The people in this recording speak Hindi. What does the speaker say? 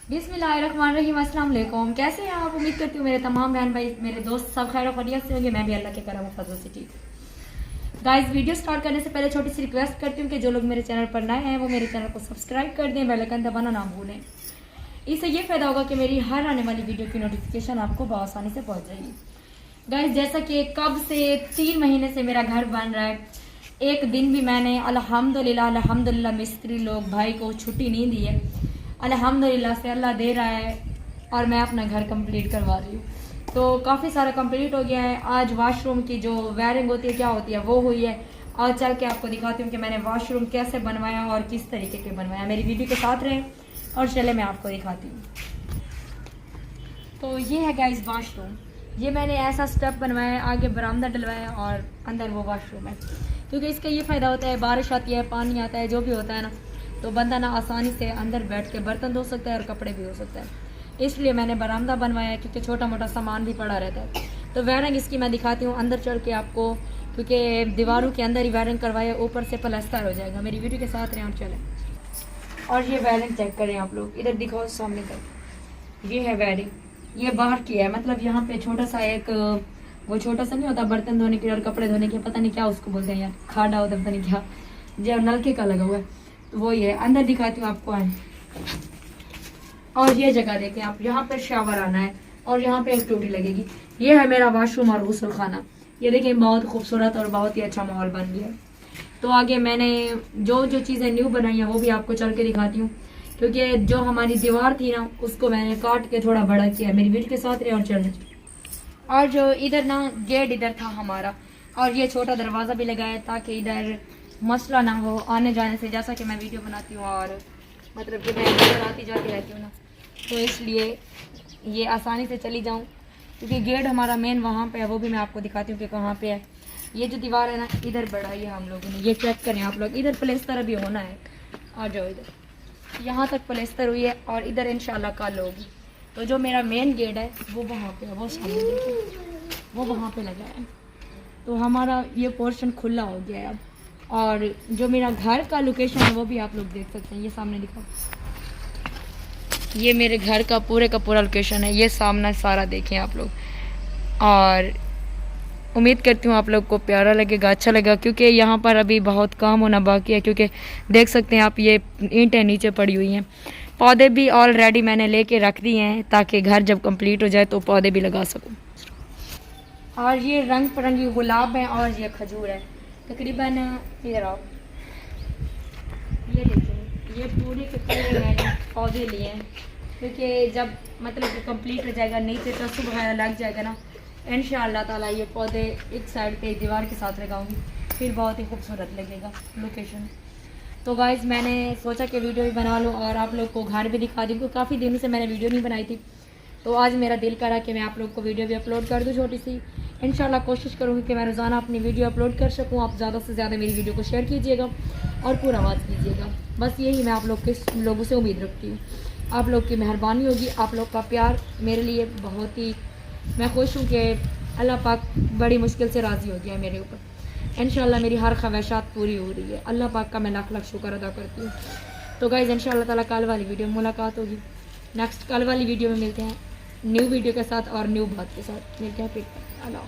बिस्मिल्लाहिर्रहमानिर्रहीम, अस्सलाम वालेकुम। कैसे हैं आप? उम्मीद करती हूँ मेरे तमाम बहन भाई, मेरे दोस्त सब खैर खैरियत से होंगे। मैं भी अल्लाह के करम फजल से ठीक हूँ। गाइस, वीडियो स्टार्ट करने से पहले छोटी सी रिक्वेस्ट करती हूँ कि जो लोग मेरे चैनल पर नए हैं वो मेरे चैनल को सब्सक्राइब कर दें, बेल आइकन दबाना ना भूलें। इससे ये फ़ायदा होगा कि मेरी हर आने वाली वीडियो की नोटिफिकेशन आपको बआसानी से पहुँच जाएगी। गाइस, जैसा कि कब से 3 महीने से मेरा घर बन रहा है, एक दिन भी मैंने अल्हम्दुलिल्लाह मिस्त्री लोग भाई को छुट्टी नहीं दी है। अल्हम्दुलिल्लाह से अल्लाह दे रहा है और मैं अपना घर कंप्लीट करवा रही हूँ। तो काफ़ी सारा कंप्लीट हो गया है। आज वॉशरूम की जो वायरिंग होती है क्या होती है वो हुई है, और चल के आपको दिखाती हूँ कि मैंने वॉशरूम कैसे बनवाया और किस तरीके के बनवाया। मेरी वीडियो के साथ रहें और चले मैं आपको दिखाती हूँ। तो ये है गाइस वॉशरूम। ये मैंने ऐसा स्टेप बनवाया है, आगे बरामदा डलवाया और अंदर वो वॉशरूम है। क्योंकि इसका ये फ़ायदा होता है, बारिश आती है, पानी आता है, जो भी होता है ना, तो बंदा ना आसानी से अंदर बैठ के बर्तन धो सकता है और कपड़े भी धो सकता है। इसलिए मैंने बरामदा बनवाया है, क्योंकि छोटा मोटा सामान भी पड़ा रहता है। तो वायरिंग इसकी मैं दिखाती हूँ अंदर चढ़ के आपको, क्योंकि दीवारों के अंदर ही वायरिंग करवाया, ऊपर से प्लास्टर हो जाएगा। मेरी वीडियो के साथ रहें और चलें। और ये वायरिंग चेक करें आप लोग, इधर दिखाओ सामने तक। ये है वायरिंग, ये बाहर की है, मतलब यहाँ पे छोटा सा एक वो छोटा सा नहीं होता बर्तन धोने के और कपड़े धोने के, पता नहीं क्या उसको बोलते हैं यार, खाड़ा होता पता नहीं क्या, जो नलके का लगा हुआ है, तो वो ही है। अंदर दिखाती हूँ आपको। और ये जगह देखें आप, यहाँ पे शावर आना है और यहाँ पे एक टूटी लगेगी। ये है मेरा वॉशरूम और गुस्ल खाना। ये देखें, बहुत खूबसूरत और बहुत ही अच्छा माहौल बन गया। तो आगे मैंने जो जो चीज़ें न्यू बनाई हैं वो भी आपको चल के दिखाती हूँ, क्योंकि जो हमारी दीवार थी ना उसको मैंने काट के थोड़ा बड़ा किया। मेरी वीडियो के साथ रहे और चलें। और जो इधर ना गेट इधर था हमारा, और ये छोटा दरवाज़ा भी लगाया ताकि इधर मसला ना हो आने जाने से। जैसा कि मैं वीडियो बनाती हूँ और मतलब कि मैं इधर आती जाती रहती हूँ ना, तो इसलिए ये आसानी से चली जाऊँ। क्योंकि गेट हमारा मेन वहाँ पे है, वो भी मैं आपको दिखाती हूँ कि कहाँ पे है। ये जो दीवार है ना इधर बढ़ाई है हम लोगों ने, ये चेक करें आप लोग। इधर प्लेस्तर अभी होना है, आ जाओ इधर, यहाँ तक प्लेस्तर हुई है और इधर इंशाल्लाह कल होगी। तो जो मेरा मेन गेट है वो वहाँ पे है, वो सामने देखिए, वो वहाँ पे लगा है। तो हमारा ये पोर्शन खुला हो गया है अब। और जो मेरा घर का लोकेशन है वो भी आप लोग देख सकते हैं, ये सामने दिखाओ। ये मेरे घर का पूरा लोकेशन है, ये सामना सारा देखें आप लोग। और उम्मीद करती हूँ आप लोग को प्यारा लगेगा, अच्छा लगेगा, क्योंकि यहाँ पर अभी बहुत काम होना बाकी है। क्योंकि देख सकते हैं आप, ये ईंटें नीचे पड़ी हुई हैं। पौधे भी ऑलरेडी मैंने लेके रख दिए हैं ताकि घर जब कंप्लीट हो जाए तो पौधे भी लगा सकूँ। और ये रंग बिरंगी गुलाब है और ये खजूर है तकरीबन। इधर आओ, ये देखिए, ये पूरे के पूरे मैंने पौधे लिए हैं, क्योंकि जब मतलब कि कंप्लीट हो जाएगा, नीचे टसु वगैरह लग जाएगा ना, इंशाअल्लाह ताला ये पौधे एक साइड पे दीवार के साथ लगाऊंगी, फिर बहुत ही खूबसूरत लगेगा लोकेशन। तो गाइज़, मैंने सोचा कि वीडियो भी बना लूँ और आप लोग को घर भी दिखा दूँ, क्योंकि काफ़ी दिनों से मैंने वीडियो नहीं बनाई थी। तो आज मेरा दिल करा कि मैं आप लोग को वीडियो भी अपलोड कर दूँ छोटी सी। इंशाल्लाह कोशिश करूँगी कि मैं रोज़ाना अपनी वीडियो अपलोड कर सकूँ। आप ज़्यादा से ज़्यादा मेरी वीडियो को शेयर कीजिएगा और पूरा आवाज़ कीजिएगा। बस यही मैं आप लोगों से उम्मीद रखती हूँ। आप लोग की मेहरबानी होगी, आप लोग का प्यार मेरे लिए बहुत ही, मैं खुश हूँ कि अल्लाह पाक बड़ी मुश्किल से राज़ी हो गया है मेरे ऊपर। इंशाल्लाह मेरी हर ख्वाहिशात पूरी हो रही है। अल्लाह पाक का मैं लाख लाख शुक्र अदा करती हूँ। तो गाइज़, इंशाल्लाह ताला कल वाली वीडियो में मुलाकात होगी। नेक्स्ट कल वाली वीडियो में मिलते हैं न्यू वीडियो के साथ और न्यू बात के साथ। मिलते हैं फिर। अल्लाह।